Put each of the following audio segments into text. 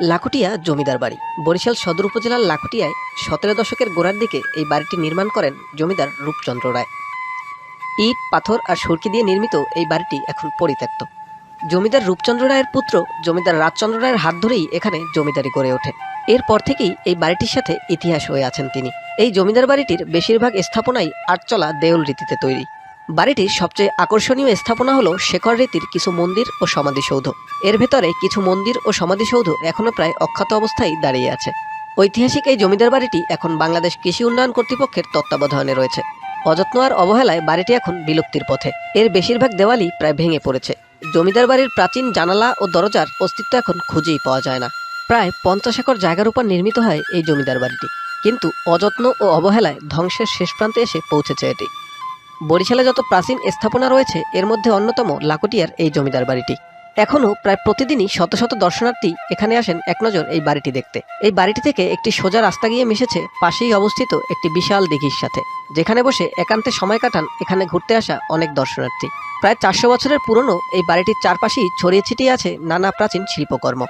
লাখুটিয়া জমিদার বাড়ি বরিশাল সদর উপজেলার লাখুটিয়ায় ১৭ দশকের গোড়ার দিকে এই বাড়িটি নির্মাণ করেন জমিদার রূপচন্দ্র রায়। ইট, পাথর আর সুরকি দিয়ে নির্মিত এই বাড়িটি এখন পরিত্যক্ত। জমিদার রূপচন্দ্র রায়ের পুত্র জমিদার রাজচন্দ্র রায়ের হাত ধরেই এখানে জমিদারি গড়ে ওঠে। এরপর থেকেই এই বাড়িটির সাথে ইতিহাস হয়ে আছেন তিনি। এই জমিদার বাড়িটির বেশিরভাগ স্থাপনাই আটচলা দেউল রীতিতে তৈরি। বাড়িটির সবচেয়ে আকর্ষণীয় স্থাপনা হলো শেখর রীতির কিছু মন্দির ও সমাধিসৌধ। এর ভেতরে কিছু মন্দির ও সমাধিসৌধ এখনও প্রায় অক্ষত অবস্থায় দাঁড়িয়ে আছে। ঐতিহাসিক এই জমিদার বাড়িটি এখন বাংলাদেশ কৃষি উন্নয়ন কর্তৃপক্ষের তত্ত্বাবধানে রয়েছে। অযত্ন আর অবহেলায় বাড়িটি এখন বিলুপ্তির পথে। এর বেশিরভাগ দেওয়ালই প্রায় ভেঙে পড়েছে। জমিদার বাড়ির প্রাচীন জানালা ও দরজার অস্তিত্ব এখন খুঁজেই পাওয়া যায় না। প্রায় ৫০ একর জায়গার উপর নির্মিত হয় এই জমিদার বাড়িটি, কিন্তু অযত্ন ও অবহেলায় ধ্বংসের শেষ প্রান্তে এসে পৌঁছেছে এটি। বরিশালে যত প্রাচীন স্থাপনা রয়েছে এর মধ্যে অন্যতম লাখুটিয়ার এই জমিদার বাড়িটি। এখনও প্রায় প্রতিদিনই শত শত দর্শনার্থী এখানে আসেন এক নজর এই বাড়িটি দেখতে। এই বাড়িটি থেকে একটি সোজা রাস্তা গিয়ে মিশেছে পাশেই অবস্থিত একটি বিশাল দিঘির সাথে, যেখানে বসে একান্তে সময় কাটান এখানে ঘুরতে আসা অনেক দর্শনার্থী। প্রায় ৪০০ বছরের পুরনো এই বাড়িটির চারপাশেই ছড়িয়ে ছিটিয়ে আছে নানা প্রাচীন শিল্পকর্ম।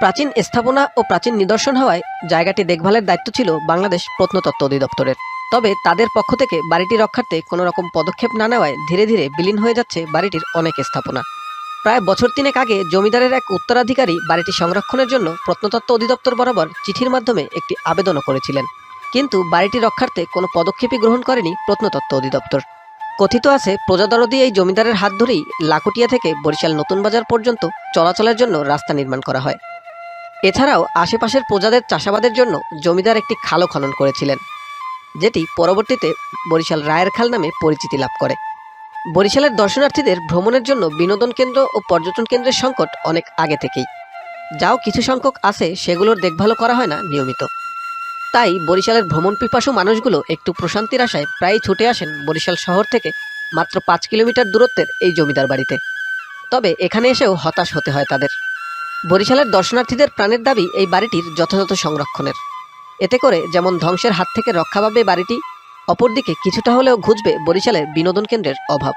প্রাচীন স্থাপনা ও প্রাচীন নিদর্শন হওয়ায় জায়গাটি দেখভালের দায়িত্ব ছিল বাংলাদেশ প্রত্নতত্ত্ব অধিদপ্তরের। তবে তাদের পক্ষ থেকে বাড়িটি রক্ষার্থে কোনো রকম পদক্ষেপ না নেওয়ায় ধীরে ধীরে বিলীন হয়ে যাচ্ছে বাড়িটির অনেক স্থাপনা। প্রায় বছর তিনেক আগে জমিদারের এক উত্তরাধিকারী বাড়িটি সংরক্ষণের জন্য প্রত্নতত্ত্ব অধিদপ্তর বরাবর চিঠির মাধ্যমে একটি আবেদনও করেছিলেন, কিন্তু বাড়িটি রক্ষার্থে কোনো পদক্ষেপই গ্রহণ করেনি প্রত্নতত্ত্ব অধিদপ্তর। কথিত আছে প্রজাদরদি এই জমিদারের হাত ধরেই লাখুটিয়া থেকে বরিশাল নতুন বাজার পর্যন্ত চলাচলের জন্য রাস্তা নির্মাণ করা হয়। এছাড়াও আশেপাশের প্রজাদের চাষাবাদের জন্য জমিদার একটি খালও খনন করেছিলেন, যেটি পরবর্তীতে বরিশাল রায়ের খাল নামে পরিচিতি লাভ করে। বরিশালের দর্শনার্থীদের ভ্রমণের জন্য বিনোদন কেন্দ্র ও পর্যটন কেন্দ্রের সংকট অনেক আগে থেকেই। যাও কিছু সংখ্যক আছে সেগুলোর দেখভালও করা হয় না নিয়মিত। তাই বরিশালের ভ্রমণ পিপাসু মানুষগুলো একটু প্রশান্তির আশায় প্রায়ই ছুটে আসেন বরিশাল শহর থেকে মাত্র ৫ কিলোমিটার দূরত্বের এই জমিদার বাড়িতে। তবে এখানে এসেও হতাশ হতে হয় তাদের। বরিশালের দর্শনার্থীদের প্রাণের দাবি এই বাড়িটির যথাযথ সংরক্ষণের। এতে করে যেমন ধ্বংসের হাত থেকে রক্ষা পাবে বাড়িটি, অপরদিকে কিছুটা হলেও ঘুচবে বরিশালের বিনোদন কেন্দ্রের অভাব।